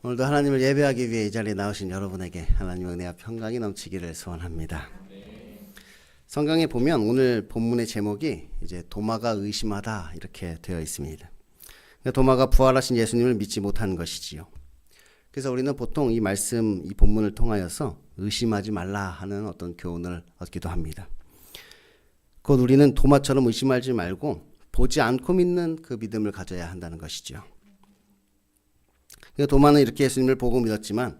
오늘도 하나님을 예배하기 위해 이 자리에 나오신 여러분에게 하나님의 은혜와 평강이 넘치기를 소원합니다. 성경에 보면 오늘 본문의 제목이 이제 도마가 의심하다 이렇게 되어 있습니다. 도마가 부활하신 예수님을 믿지 못한 것이지요. 그래서 우리는 보통 이 말씀, 이 본문을 통하여서 의심하지 말라 하는 어떤 교훈을 얻기도 합니다. 곧 우리는 도마처럼 의심하지 말고 보지 않고 믿는 그 믿음을 가져야 한다는 것이죠. 도마는 이렇게 예수님을 보고 믿었지만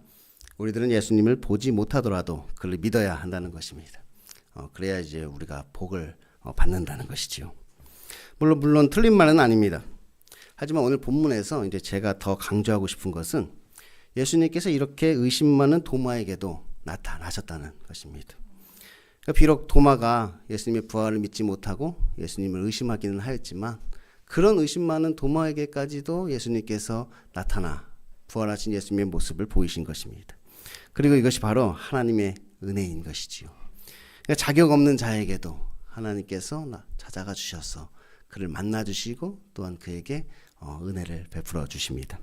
우리들은 예수님을 보지 못하더라도 그를 믿어야 한다는 것입니다. 그래야 이제 우리가 복을 받는다는 것이지요. 물론 틀린 말은 아닙니다. 하지만 오늘 본문에서 이제 제가 더 강조하고 싶은 것은 예수님께서 이렇게 의심 많은 도마에게도 나타나셨다는 것입니다. 그러니까 비록 도마가 예수님의 부활을 믿지 못하고 예수님을 의심하기는 하였지만 그런 의심 많은 도마에게까지도 예수님께서 나타나 부활하신 예수님의 모습을 보이신 것입니다. 그리고 이것이 바로 하나님의 은혜인 것이지요. 그러니까 자격 없는 자에게도 하나님께서 찾아가 주셔서 그를 만나 주시고 또한 그에게 은혜를 베풀어 주십니다.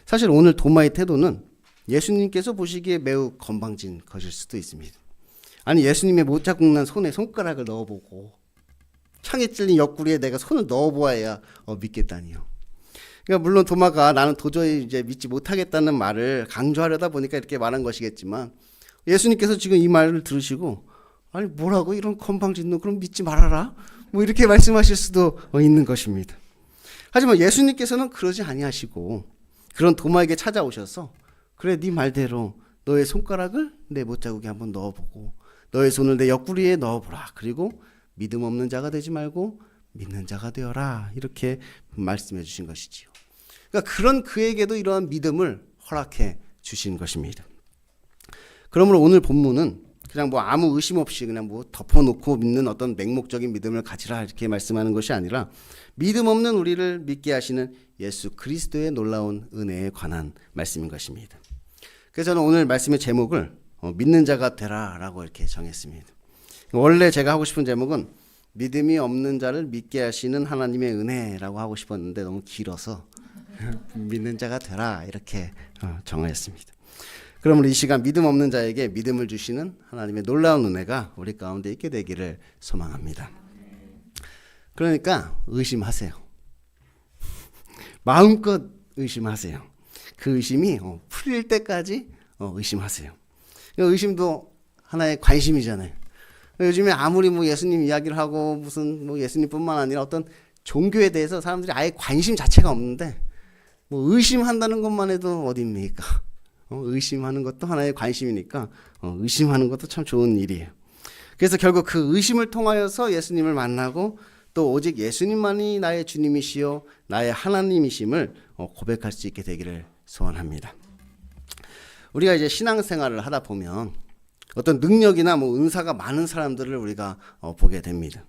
사실 오늘 도마의 태도는 예수님께서 보시기에 매우 건방진 것일 수도 있습니다. 아니 예수님의 못 잡고 난 손에 손가락을 넣어보고 창에 찔린 옆구리에 내가 손을 넣어보아야 믿겠다니요. 그러니까 물론 도마가 나는 도저히 이제 믿지 못하겠다는 말을 강조하려다 보니까 이렇게 말한 것이겠지만 예수님께서 지금 이 말을 들으시고 아니 뭐라고 이런 건방진 놈 그럼 믿지 말아라 뭐 이렇게 말씀하실 수도 있는 것입니다. 하지만 예수님께서는 그러지 아니하시고 그런 도마에게 찾아오셔서 그래 네 말대로 너의 손가락을 내 못자국에 한번 넣어보고 너의 손을 내 옆구리에 넣어보라. 그리고 믿음 없는 자가 되지 말고 믿는 자가 되어라. 이렇게 말씀해 주신 것이지요. 그러니까 그런 그에게도 이러한 믿음을 허락해 주신 것입니다. 그러므로 오늘 본문은 그냥 뭐 아무 의심 없이 그냥 뭐 덮어놓고 믿는 어떤 맹목적인 믿음을 가지라 이렇게 말씀하는 것이 아니라 믿음 없는 우리를 믿게 하시는 예수 그리스도의 놀라운 은혜에 관한 말씀인 것입니다. 그래서 저는 오늘 말씀의 제목을 믿는 자가 되라라고 이렇게 정했습니다. 원래 제가 하고 싶은 제목은 믿음이 없는 자를 믿게 하시는 하나님의 은혜라고 하고 싶었는데 너무 길어서 믿는 자가 되라 이렇게 정하였습니다. 그러므로 이 시간 믿음 없는 자에게 믿음을 주시는 하나님의 놀라운 은혜가 우리 가운데 있게 되기를 소망합니다. 그러니까 의심하세요. 마음껏 의심하세요. 그 의심이 풀릴 때까지 의심하세요. 의심도 하나의 관심이잖아요. 요즘에 아무리 뭐 예수님 이야기를 하고 무슨 뭐 예수님뿐만 아니라 어떤 종교에 대해서 사람들이 아예 관심 자체가 없는데 뭐 의심한다는 것만 해도 어딥니까? 의심하는 것도 하나의 관심이니까 의심하는 것도 참 좋은 일이에요. 그래서 결국 그 의심을 통하여서 예수님을 만나고 또 오직 예수님만이 나의 주님이시요 나의 하나님이심을 고백할 수 있게 되기를 소원합니다. 우리가 이제 신앙생활을 하다 보면 어떤 능력이나 뭐 은사가 많은 사람들을 우리가 보게 됩니다.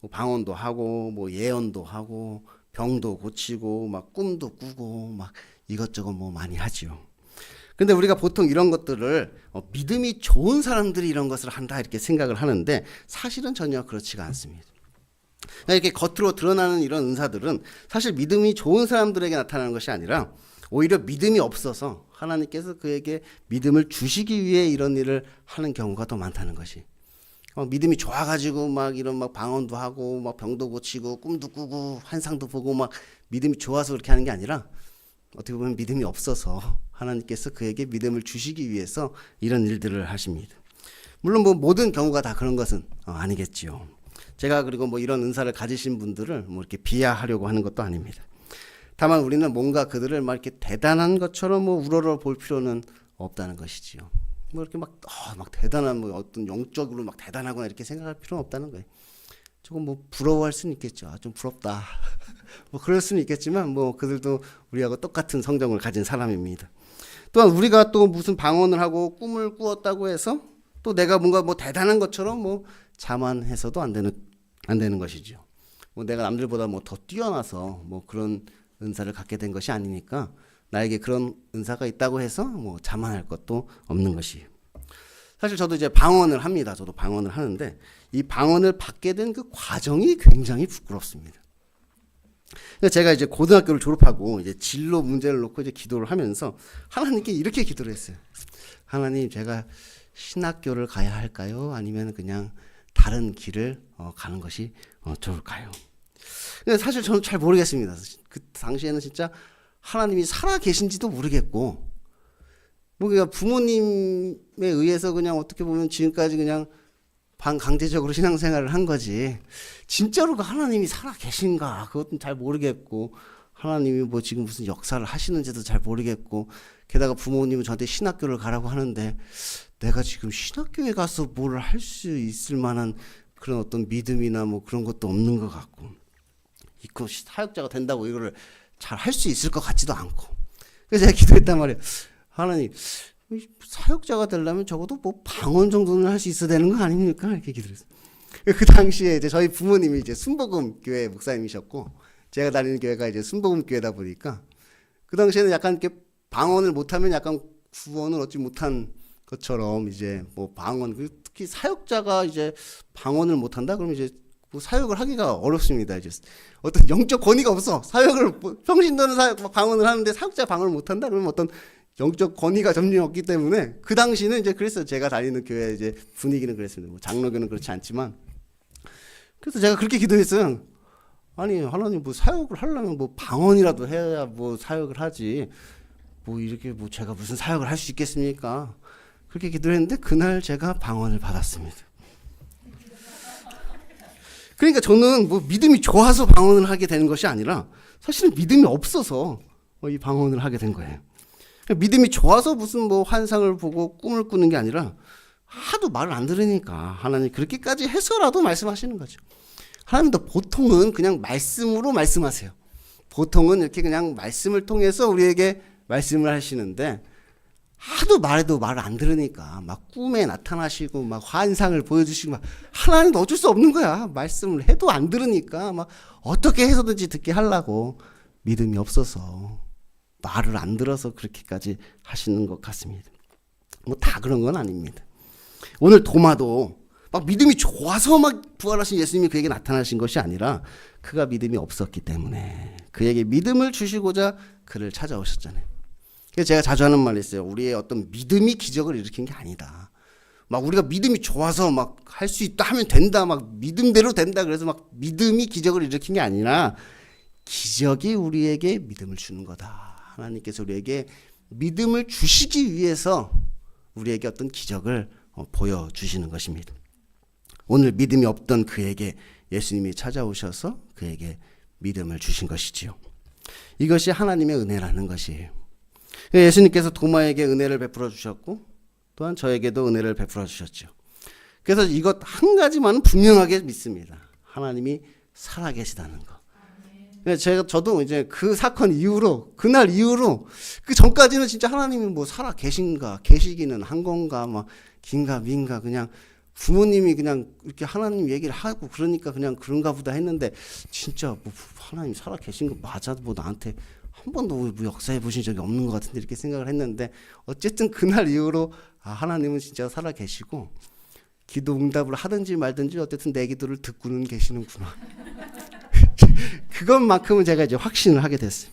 뭐 방언도 하고 뭐 예언도 하고 병도 고치고 막 꿈도 꾸고 막 이것저것 뭐 많이 하지요. 근데 우리가 보통 이런 것들을 믿음이 좋은 사람들이 이런 것을 한다 이렇게 생각을 하는데 사실은 전혀 그렇지가 않습니다. 이렇게 겉으로 드러나는 이런 은사들은 사실 믿음이 좋은 사람들에게 나타나는 것이 아니라 오히려 믿음이 없어서 하나님께서 그에게 믿음을 주시기 위해 이런 일을 하는 경우가 더 많다는 것이. 믿음이 좋아가지고 막 이런 막 방언도 하고 막 병도 고치고 꿈도 꾸고 환상도 보고 막 믿음이 좋아서 그렇게 하는 게 아니라 어떻게 보면 믿음이 없어서 하나님께서 그에게 믿음을 주시기 위해서 이런 일들을 하십니다. 물론 뭐 모든 경우가 다 그런 것은 아니겠지요. 제가 그리고 뭐 이런 은사를 가지신 분들을 뭐 이렇게 비하하려고 하는 것도 아닙니다. 다만 우리는 뭔가 그들을 막 이렇게 대단한 것처럼 뭐 우러러 볼 필요는 없다는 것이지요. 뭐 이렇게 막 대단한 뭐 어떤 영적으로 막 대단하거나 이렇게 생각할 필요는 없다는 거예요. 조금 뭐 부러워할 수는 있겠죠. 좀 부럽다. 뭐 그럴 수는 있겠지만 뭐 그들도 우리하고 똑같은 성정을 가진 사람입니다. 또한 우리가 또 무슨 방언을 하고 꿈을 꾸었다고 해서 또 내가 뭔가 뭐 대단한 것처럼 뭐 자만해서도 안 되는 것이죠. 뭐 내가 남들보다 뭐 더 뛰어나서 뭐 그런 은사를 갖게 된 것이 아니니까 나에게 그런 은사가 있다고 해서 뭐 자만할 것도 없는 것이에요. 사실 저도 이제 방언을 합니다. 저도 방언을 하는데 이 방언을 받게 된 그 과정이 굉장히 부끄럽습니다. 그러니까 제가 이제 고등학교를 졸업하고 이제 진로 문제를 놓고 이제 기도를 하면서 하나님께 이렇게 기도를 했어요. 하나님, 제가 신학교를 가야 할까요? 아니면 그냥 다른 길을 가는 것이 좋을까요? 근데 사실 저는 잘 모르겠습니다. 그 당시에는 진짜 하나님이 살아 계신지도 모르겠고, 뭐 그냥 부모님에 의해서 그냥 어떻게 보면 지금까지 그냥 반강제적으로 신앙생활을 한 거지, 진짜로 그 하나님이 살아 계신가 그것도 잘 모르겠고, 하나님이 뭐 지금 무슨 역사를 하시는지도 잘 모르겠고, 게다가 부모님은 저한테 신학교를 가라고 하는데 내가 지금 신학교에 가서 뭘 할 수 있을 만한 그런 어떤 믿음이나 뭐 그런 것도 없는 것 같고, 이거 사역자가 된다고 이거를 잘 할 수 있을 것 같지도 않고, 그래서 제가 기도했단 말이에요. 하나님, 사역자가 되려면 적어도 뭐 방언 정도는 할 수 있어야 되는 거 아닙니까? 이렇게 기도했어요. 그 당시에 이제 저희 부모님이 이제 순복음 교회 목사님이셨고, 제가 다니는 교회가 이제 순복음 교회다 보니까 그 당시에는 약간 이렇게 방언을 못하면 약간 구원을 얻지 못한 것처럼 이제 뭐 방언, 특히 사역자가 이제 방언을 못한다 그러면 이제 뭐 사역을 하기가 어렵습니다. 이제 어떤 영적 권위가 없어. 사역을 평신도는 사역 방언을 하는데 사역자 방언을 못한다 그러면 어떤 영적 권위가 점점 없기 때문에 그 당시는 이제 그랬어요. 제가 다니는 교회 이제 분위기는 그랬습니다. 뭐 장로교는 그렇지 않지만, 그래서 제가 그렇게 기도했어요. 아니 하나님, 뭐 사역을 하려면 뭐 방언이라도 해야 뭐 사역을 하지, 뭐 이렇게 뭐 제가 무슨 사역을 할 수 있겠습니까? 그렇게 기도했는데 그날 제가 방언을 받았습니다. 그러니까 저는 뭐 믿음이 좋아서 방언을 하게 되는 것이 아니라 사실은 믿음이 없어서 이 방언을 하게 된 거예요. 믿음이 좋아서 무슨 뭐 환상을 보고 꿈을 꾸는 게 아니라 하도 말을 안 들으니까 하나님 그렇게까지 해서라도 말씀하시는 거죠. 하나님도 보통은 그냥 말씀으로 말씀하세요. 보통은 이렇게 그냥 말씀을 통해서 우리에게 말씀을 하시는데, 하도 말해도 말을 안 들으니까 막 꿈에 나타나시고 막 환상을 보여주시고 막, 하나님도 어쩔 수 없는 거야. 말씀을 해도 안 들으니까 막 어떻게 해서든지 듣게 하려고, 믿음이 없어서 말을 안 들어서 그렇게까지 하시는 것 같습니다. 뭐 다 그런 건 아닙니다. 오늘 도마도 막 믿음이 좋아서 막 부활하신 예수님이 그에게 나타나신 것이 아니라 그가 믿음이 없었기 때문에 그에게 믿음을 주시고자 그를 찾아오셨잖아요. 그래서 제가 자주 하는 말이 있어요. 우리의 어떤 믿음이 기적을 일으킨 게 아니다. 막 우리가 믿음이 좋아서 막 할 수 있다 하면 된다, 막 믿음대로 된다 그래서 막 믿음이 기적을 일으킨 게 아니라, 기적이 우리에게 믿음을 주는 거다. 하나님께서 우리에게 믿음을 주시기 위해서 우리에게 어떤 기적을 보여주시는 것입니다. 오늘 믿음이 없던 그에게 예수님이 찾아오셔서 그에게 믿음을 주신 것이지요. 이것이 하나님의 은혜라는 것이에요. 예수님께서 도마에게 은혜를 베풀어 주셨고 또한 저에게도 은혜를 베풀어 주셨죠. 그래서 이것 한 가지만은 분명하게 믿습니다. 하나님이 살아계시다는 거. 저도 이제 그 사건 이후로, 그날 이후로, 그 전까지는 진짜 하나님이 뭐 살아 계신가, 계시기는 한 건가, 막 긴가 민가, 그냥 부모님이 그냥 이렇게 하나님 얘기를 하고 그러니까 그냥 그런가 보다 했는데, 진짜 뭐 하나님 살아 계신 거 맞아? 뭐 나한테 한 번도 뭐 역사해 보신 적이 없는 것 같은데 이렇게 생각을 했는데, 어쨌든 그날 이후로 하나님은 진짜 살아 계시고 기도 응답을 하든지 말든지 어쨌든 내 기도를 듣고는 계시는구나. 그것만큼은 제가 이제 확신을 하게 됐어요.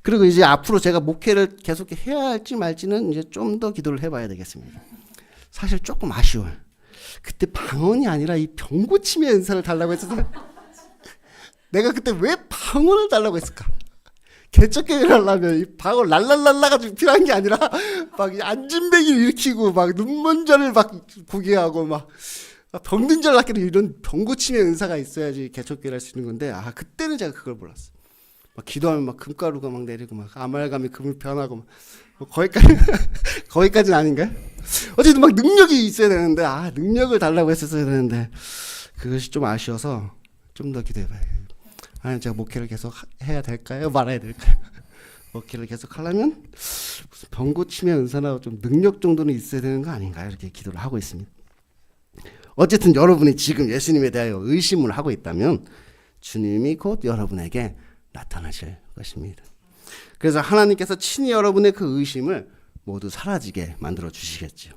그리고 이제 앞으로 제가 목회를 계속 해야 할지 말지는 이제 좀 더 기도를 해봐야 되겠습니다. 사실 조금 아쉬워요. 그때 방언이 아니라 이 병고침의 은사를 달라고 했어서 내가 그때 왜 방언을 달라고 했을까? 개척교회를 하려면 이 방언 랄랄랄라가 좀 필요한 게 아니라 막 안진뱅이를 일으키고 막 눈먼저를 막 보게 하고 막 병든 줄 알았기도, 이런 병고침의 은사가 있어야지 개척교회를 할 수 있는 건데, 그때는 제가 그걸 몰랐어요. 막 기도하면 막 금가루가 막 내리고 막 아말감이 금을 변하고 막 거기까지는 아닌가요? 어쨌든 막 능력이 있어야 되는데, 능력을 달라고 했었어야 되는데 그것이 좀 아쉬워서 좀 더 기도해봐요. 제가 목회를 계속 해야 될까요? 말아야 될까요? 목회를 계속 하려면 무슨 병고침의 은사나 좀 능력 정도는 있어야 되는 거 아닌가요? 이렇게 기도를 하고 있습니다. 어쨌든 여러분이 지금 예수님에 대하여 의심을 하고 있다면 주님이 곧 여러분에게 나타나실 것입니다. 그래서 하나님께서 친히 여러분의 그 의심을 모두 사라지게 만들어 주시겠죠.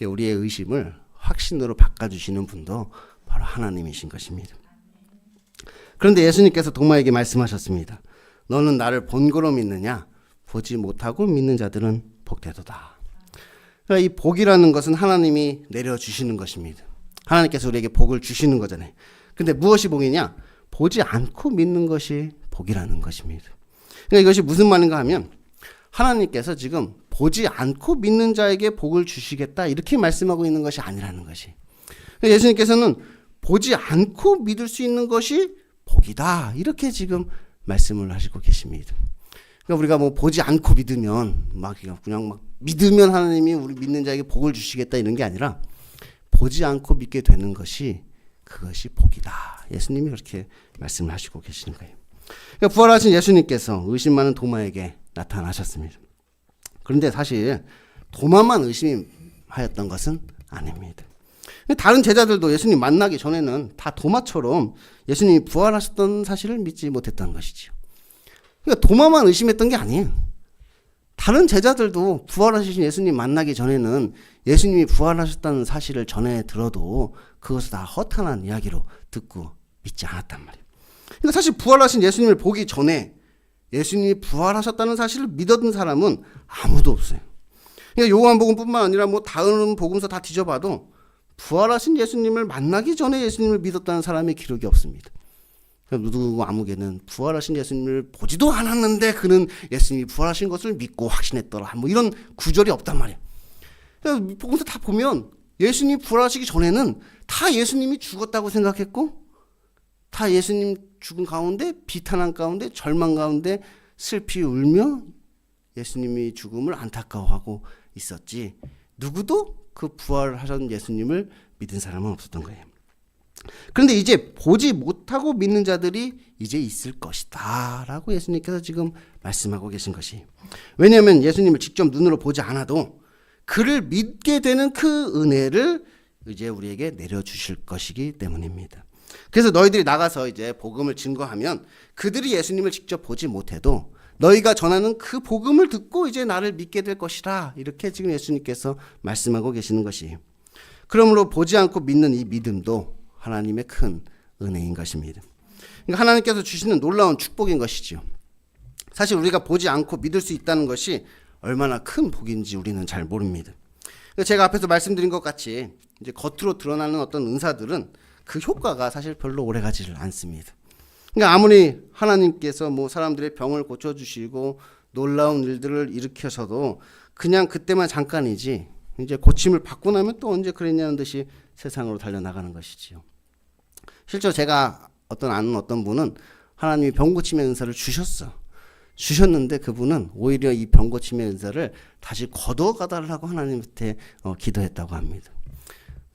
우리의 의심을 확신으로 바꿔주시는 분도 바로 하나님이신 것입니다. 그런데 예수님께서 도마에게 말씀하셨습니다. 너는 나를 본고로 믿느냐? 보지 못하고 믿는 자들은 복되도다. 그러니까 이 복이라는 것은 하나님이 내려주시는 것입니다. 하나님께서 우리에게 복을 주시는 거잖아요. 근데 무엇이 복이냐? 보지 않고 믿는 것이 복이라는 것입니다. 그러니까 이것이 무슨 말인가 하면 하나님께서 지금 보지 않고 믿는 자에게 복을 주시겠다 이렇게 말씀하고 있는 것이 아니라는 것이. 그러니까 예수님께서는 보지 않고 믿을 수 있는 것이 복이다 이렇게 지금 말씀을 하시고 계십니다. 그러니까 우리가 뭐 보지 않고 믿으면 그냥 막 믿으면 하나님이 우리 믿는 자에게 복을 주시겠다 이런 게 아니라 보지 않고 믿게 되는 것이 그것이 복이다. 예수님이 그렇게 말씀을 하시고 계시는 거예요. 그러니까 부활하신 예수님께서 의심 많은 도마에게 나타나셨습니다. 그런데 사실 도마만 의심하였던 것은 아닙니다. 다른 제자들도 예수님 만나기 전에는 다 도마처럼 예수님이 부활하셨던 사실을 믿지 못했던 것이죠. 그러니까 도마만 의심했던 게 아니에요. 다른 제자들도 부활하신 예수님 만나기 전에는 예수님이 부활하셨다는 사실을 전해 들어도 그것을 다 허탄한 이야기로 듣고 믿지 않았단 말이에요. 그러니까 사실 부활하신 예수님을 보기 전에 예수님이 부활하셨다는 사실을 믿었던 사람은 아무도 없어요. 그러니까 요한복음뿐만 아니라 뭐 다른 복음서 다 뒤져봐도 부활하신 예수님을 만나기 전에 예수님을 믿었다는 사람의 기록이 없습니다. 누구 아무개는 부활하신 예수님을 보지도 않았는데 그는 예수님이 부활하신 것을 믿고 확신했더라. 뭐 이런 구절이 없단 말이에요. 복음서 다 보면 예수님이 부활하시기 전에는 다 예수님이 죽었다고 생각했고 다 예수님 죽은 가운데 비탄한 가운데 절망 가운데 슬피 울며 예수님이 죽음을 안타까워하고 있었지 누구도 그 부활하신 예수님을 믿은 사람은 없었던 거예요. 그런데 이제 보지 못하고 믿는 자들이 이제 있을 것이다 라고 예수님께서 지금 말씀하고 계신 것이, 왜냐하면 예수님을 직접 눈으로 보지 않아도 그를 믿게 되는 그 은혜를 이제 우리에게 내려주실 것이기 때문입니다. 그래서 너희들이 나가서 이제 복음을 증거하면 그들이 예수님을 직접 보지 못해도 너희가 전하는 그 복음을 듣고 이제 나를 믿게 될 것이라 이렇게 지금 예수님께서 말씀하고 계시는 것이, 그러므로 보지 않고 믿는 이 믿음도 하나님의 큰 은혜인 것입니다. 그러니까 하나님께서 주시는 놀라운 축복인 것이죠. 사실 우리가 보지 않고 믿을 수 있다는 것이 얼마나 큰 복인지 우리는 잘 모릅니다. 제가 앞에서 말씀드린 것 같이 이제 겉으로 드러나는 어떤 은사들은 그 효과가 사실 별로 오래가지를 않습니다. 그러니까 아무리 하나님께서 뭐 사람들의 병을 고쳐주시고 놀라운 일들을 일으켜서도 그냥 그때만 잠깐이지 이제 고침을 받고 나면 또 언제 그랬냐는 듯이 세상으로 달려나가는 것이지요. 실제로 제가 아는 어떤 분은 하나님이 병 고침의 은사를 주셨는데 그분은 오히려 이 병 고침의 은사를 다시 거둬가달라고 하나님한테 기도했다고 합니다.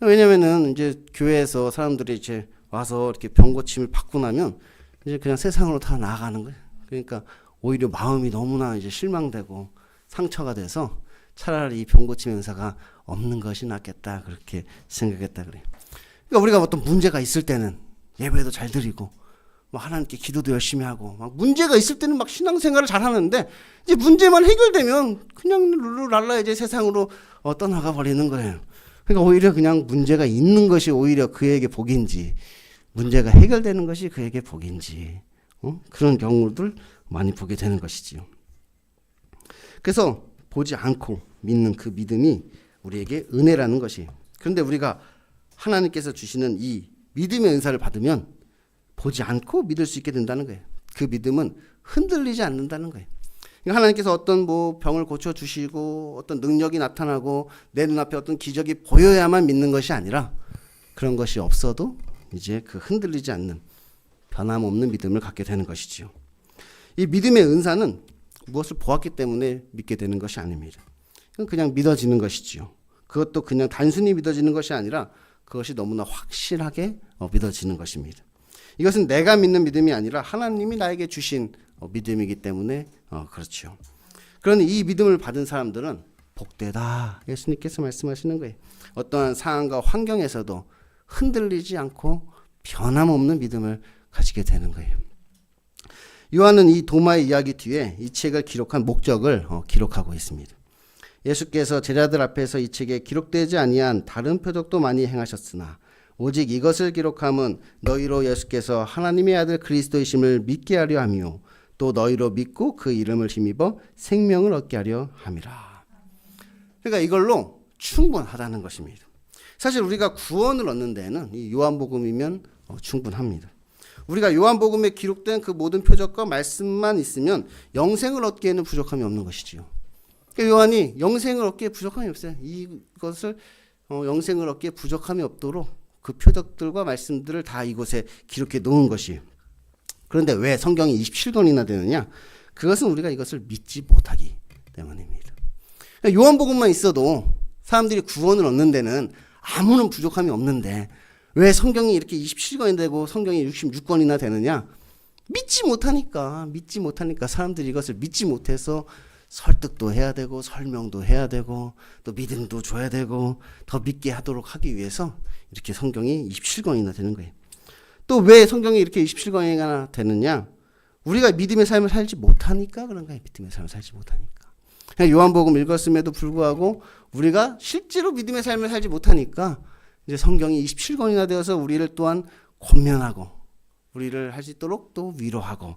왜냐면은 이제 교회에서 사람들이 이제 와서 이렇게 병 고침을 받고 나면 이제 그냥 세상으로 다 나아가는 거예요. 그러니까 오히려 마음이 너무나 이제 실망되고 상처가 돼서 차라리 이 병 고침의 은사가 없는 것이 낫겠다 그렇게 생각했다 그래요. 그러니까 우리가 어떤 문제가 있을 때는 예배도 잘 드리고 뭐 하나님께 기도도 열심히 하고 막 문제가 있을 때는 막 신앙생활을 잘 하는데 이제 문제만 해결되면 그냥 룰루랄라 이제 세상으로 떠나가 버리는 거예요. 그러니까 오히려 그냥 문제가 있는 것이 오히려 그에게 복인지 문제가 해결되는 것이 그에게 복인지 그런 경우들 많이 보게 되는 것이지요. 그래서 보지 않고 믿는 그 믿음이 우리에게 은혜라는 것이, 그런데 우리가 하나님께서 주시는 이 믿음의 은사를 받으면 보지 않고 믿을 수 있게 된다는 거예요. 그 믿음은 흔들리지 않는다는 거예요. 하나님께서 어떤 뭐 병을 고쳐주시고 어떤 능력이 나타나고 내 눈앞에 어떤 기적이 보여야만 믿는 것이 아니라 그런 것이 없어도 이제 그 흔들리지 않는 변함없는 믿음을 갖게 되는 것이지요. 이 믿음의 은사는 무엇을 보았기 때문에 믿게 되는 것이 아닙니다. 그냥 믿어지는 것이지요. 그것도 그냥 단순히 믿어지는 것이 아니라 그것이 너무나 확실하게 믿어지는 것입니다. 이것은 내가 믿는 믿음이 아니라 하나님이 나에게 주신 믿음이기 때문에 그렇죠. 그러니 이 믿음을 받은 사람들은 복되다 예수님께서 말씀하시는 거예요. 어떠한 상황과 환경에서도 흔들리지 않고 변함없는 믿음을 가지게 되는 거예요. 요한은 이 도마의 이야기 뒤에 이 책을 기록한 목적을 기록하고 있습니다. 예수께서 제자들 앞에서 이 책에 기록되지 아니한 다른 표적도 많이 행하셨으나 오직 이것을 기록함은 너희로 예수께서 하나님의 아들 그리스도이심을 믿게 하려 함이요 또 너희로 믿고 그 이름을 힘입어 생명을 얻게 하려 함이라. 그러니까 이걸로 충분하다는 것입니다. 사실 우리가 구원을 얻는 데는 이 요한복음이면 충분합니다. 우리가 요한복음에 기록된 그 모든 표적과 말씀만 있으면 영생을 얻기에는 부족함이 없는 것이지요. 그러니까 요한이 영생을 얻기에 부족함이 없어요. 이것을 영생을 얻기에 부족함이 없도록 그 표적들과 말씀들을 다 이곳에 기록해 놓은 것이에요. 그런데 왜 성경이 27권이나 되느냐? 그것은 우리가 이것을 믿지 못하기 때문입니다. 요한복음만 있어도 사람들이 구원을 얻는 데는 아무런 부족함이 없는데 왜 성경이 이렇게 27권이 되고 성경이 66권이나 되느냐? 믿지 못하니까 사람들이 이것을 믿지 못해서 설득도 해야 되고 설명도 해야 되고 또 믿음도 줘야 되고 더 믿게 하도록 하기 위해서 이렇게 성경이 27권이나 되는 거예요. 또 왜 성경이 이렇게 27권이나 되느냐? 우리가 믿음의 삶을 살지 못하니까 그런 거예요. 믿음의 삶을 살지 못하니까. 요한복음 읽었음에도 불구하고 우리가 실제로 믿음의 삶을 살지 못하니까 이제 성경이 27권이나 되어서 우리를 또한 권면하고 우리를 할 수 있도록 또 위로하고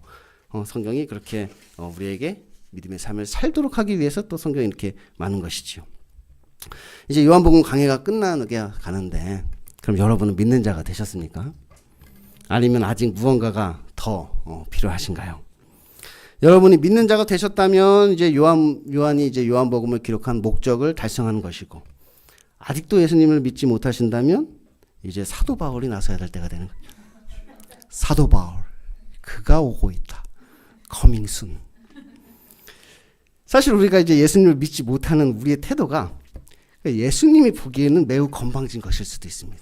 성경이 그렇게 우리에게 믿음의 삶을 살도록 하기 위해서 또 성경이 이렇게 많은 것이지요. 이제 요한복음 강해가 끝나게 가는데 그럼 여러분은 믿는 자가 되셨습니까? 아니면 아직 무언가가 더 필요하신가요? 여러분이 믿는 자가 되셨다면 이제 요한이 이제 요한복음을 기록한 목적을 달성하는 것이고 아직도 예수님을 믿지 못하신다면 이제 사도 바울이 나서야 될 때가 되는 거죠. 사도 바울, 그가 오고 있다. coming soon. 사실 우리가 이제 예수님을 믿지 못하는 우리의 태도가 예수님이 보기에는 매우 건방진 것일 수도 있습니다.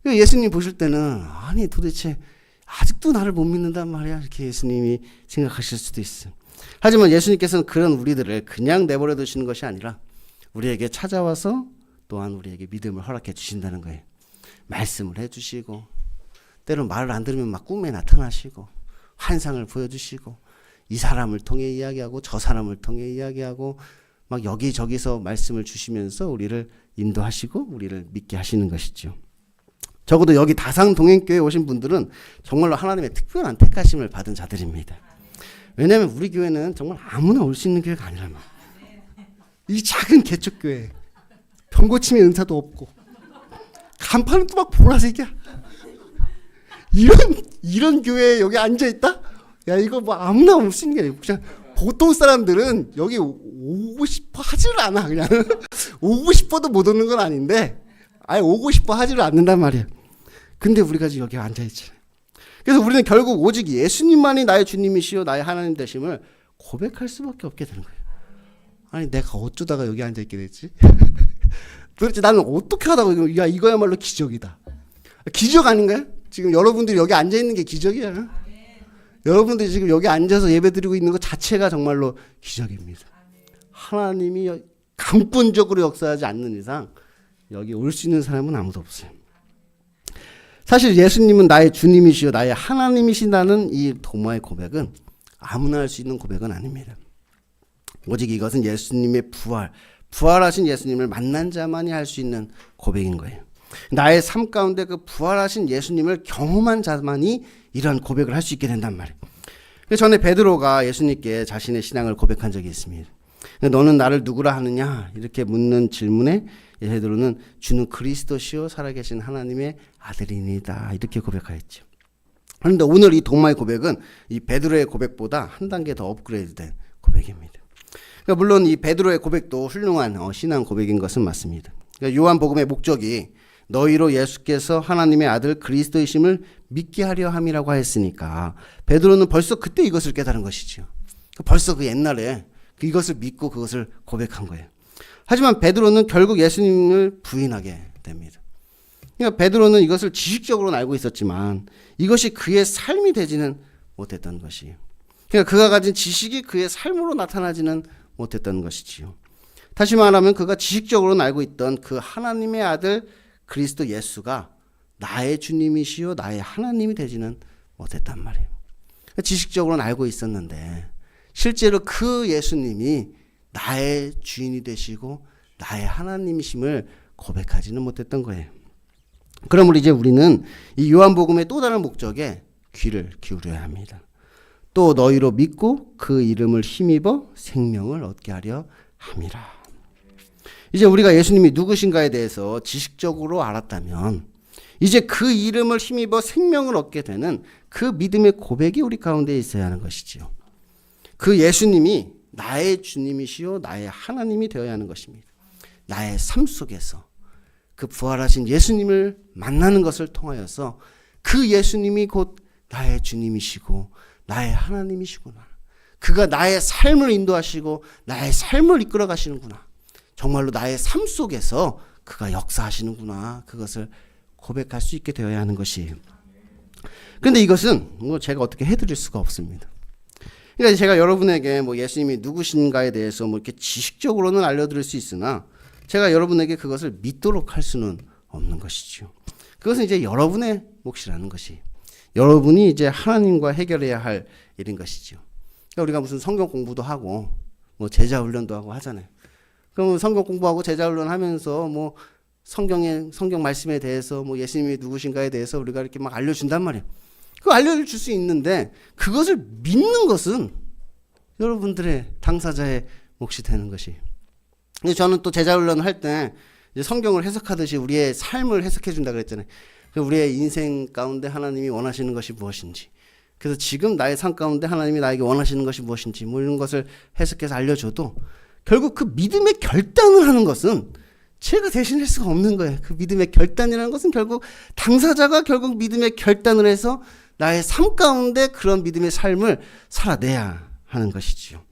예수님 보실 때는 아니 도대체 아직도 나를 못 믿는단 말이야 이렇게 예수님이 생각하실 수도 있어요. 하지만 예수님께서는 그런 우리들을 그냥 내버려 두시는 것이 아니라 우리에게 찾아와서 또한 우리에게 믿음을 허락해 주신다는 거예요. 말씀을 해주시고 때로 말을 안 들으면 막 꿈에 나타나시고 환상을 보여주시고 이 사람을 통해 이야기하고 저 사람을 통해 이야기하고 막 여기저기서 말씀을 주시면서 우리를 인도하시고 우리를 믿게 하시는 것이죠. 적어도 여기 다상동행교회에 오신 분들은 정말로 하나님의 특별한 택하심을 받은 자들입니다. 왜냐하면 우리 교회는 정말 아무나 올 수 있는 교회가 아니란 말이에요. 이 작은 개척교회 병고침의 은사도 없고 간판은 또 막 보라색이야. 이런 교회에 여기 앉아있다? 야 이거 뭐 아무나 올 수 있는 게 아니고 그냥 보통 사람들은 여기 오고 싶어 하지를 않아. 그냥 오고 싶어도 못 오는 건 아닌데 아예 오고 싶어 하지를 않는단 말이야. 근데 우리가 지금 여기 앉아있잖아요. 그래서 우리는 결국 오직 예수님만이 나의 주님이시요 나의 하나님 되심을 고백할 수밖에 없게 되는 거예요. 아니 내가 어쩌다가 여기 앉아있게 됐지? 도대체 나는 어떻게 하다가 야 이거야말로 기적이다. 기적 아닌가요? 지금 여러분들이 여기 앉아있는 게 기적이야. 여러분들이 지금 여기 앉아서 예배드리고 있는 것 자체가 정말로 기적입니다. 하나님이 강권적으로 역사하지 않는 이상 여기 올 수 있는 사람은 아무도 없어요. 사실 예수님은 나의 주님이시요 나의 하나님이신다는 이 도마의 고백은 아무나 할 수 있는 고백은 아닙니다. 오직 이것은 예수님의 부활하신 예수님을 만난 자만이 할 수 있는 고백인 거예요. 나의 삶 가운데 그 부활하신 예수님을 경험한 자만이 이런 고백을 할 수 있게 된단 말이에요. 전에 베드로가 예수님께 자신의 신앙을 고백한 적이 있습니다. 너는 나를 누구라 하느냐 이렇게 묻는 질문에 베드로는 주는 그리스도시요 살아계신 하나님의 아들이니다 이렇게 고백하였죠. 그런데 오늘 이 도마의 고백은 이 베드로의 고백보다 한 단계 더 업그레이드된 고백입니다. 그러니까 물론 이 베드로의 고백도 훌륭한 신앙 고백인 것은 맞습니다. 그러니까 요한복음의 목적이 너희로 예수께서 하나님의 아들 그리스도이심을 믿게 하려 함이라고 하였으니까 베드로는 벌써 그때 이것을 깨달은 것이죠. 벌써 그 옛날에 이것을 믿고 그것을 고백한 거예요. 하지만 베드로는 결국 예수님을 부인하게 됩니다. 그러니까 베드로는 이것을 지식적으로는 알고 있었지만 이것이 그의 삶이 되지는 못했던 것이에요. 그러니까 그가 가진 지식이 그의 삶으로 나타나지는 못했던 것이지요. 다시 말하면 그가 지식적으로는 알고 있던 그 하나님의 아들 그리스도 예수가 나의 주님이시요 나의 하나님이 되지는 못했단 말이에요. 그러니까 지식적으로는 알고 있었는데 실제로 그 예수님이 나의 주인이 되시고 나의 하나님이심을 고백하지는 못했던 거예요. 그러므로 이제 우리는 이 요한복음의 또 다른 목적에 귀를 기울여야 합니다. 또 너희로 믿고 그 이름을 힘입어 생명을 얻게 하려 함이라. 이제 우리가 예수님이 누구신가에 대해서 지식적으로 알았다면 이제 그 이름을 힘입어 생명을 얻게 되는 그 믿음의 고백이 우리 가운데 있어야 하는 것이지요. 그 예수님이 나의 주님이시요 나의 하나님이 되어야 하는 것입니다. 나의 삶 속에서 그 부활하신 예수님을 만나는 것을 통하여서 그 예수님이 곧 나의 주님이시고 나의 하나님이시구나. 그가 나의 삶을 인도하시고 나의 삶을 이끌어 가시는구나. 정말로 나의 삶 속에서 그가 역사하시는구나. 그것을 고백할 수 있게 되어야 하는 것이에요. 그런데 이것은 뭐 제가 어떻게 해드릴 수가 없습니다. 그러니까 제가 여러분에게 뭐 예수님이 누구신가에 대해서 뭐 이렇게 지식적으로는 알려드릴 수 있으나 제가 여러분에게 그것을 믿도록 할 수는 없는 것이죠. 그것은 이제 여러분의 몫이라는 것이 여러분이 이제 하나님과 해결해야 할 일인 것이죠. 그러니까 우리가 무슨 성경 공부도 하고 뭐 제자 훈련도 하고 하잖아요. 그러면 성경 공부하고 제자 훈련 하면서 뭐 성경 말씀에 대해서 뭐 예수님이 누구신가에 대해서 우리가 이렇게 막 알려준단 말이에요. 그거 알려줄 수 있는데 그것을 믿는 것은 여러분들의 당사자의 몫이 되는 것이에요. 저는 또 제자 훈련을 할 때 성경을 해석하듯이 우리의 삶을 해석해 준다 그랬잖아요. 우리의 인생 가운데 하나님이 원하시는 것이 무엇인지, 그래서 지금 나의 삶 가운데 하나님이 나에게 원하시는 것이 무엇인지 뭐 이런 것을 해석해서 알려줘도 결국 그 믿음의 결단을 하는 것은 제가 대신할 수가 없는 거예요. 그 믿음의 결단이라는 것은 결국 당사자가 결국 믿음의 결단을 해서 나의 삶 가운데 그런 믿음의 삶을 살아내야 하는 것이지요.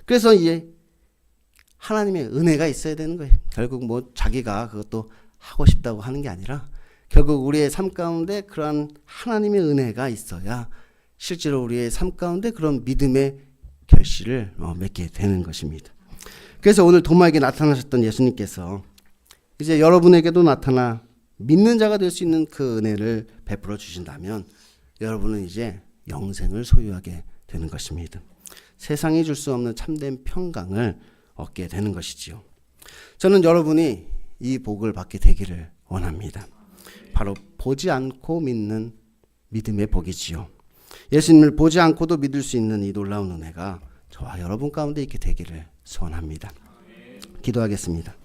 그래서 이제 하나님의 은혜가 있어야 되는 거예요. 결국 뭐 자기가 그것도 하고 싶다고 하는 게 아니라 결국 우리의 삶 가운데 그러한 하나님의 은혜가 있어야 실제로 우리의 삶 가운데 그런 믿음의 결실을 맺게 되는 것입니다. 그래서 오늘 도마에게 나타나셨던 예수님께서 이제 여러분에게도 나타나 믿는 자가 될 수 있는 그 은혜를 베풀어 주신다면 여러분은 이제 영생을 소유하게 되는 것입니다. 세상이 줄 수 없는 참된 평강을 얻게 되는 것이지요. 저는 여러분이 이 복을 받게 되기를 원합니다. 바로 보지 않고 믿는 믿음의 복이지요. 예수님을 보지 않고도 믿을 수 있는 이 놀라운 은혜가 저와 여러분 가운데 있게 되기를 소원합니다. 기도하겠습니다.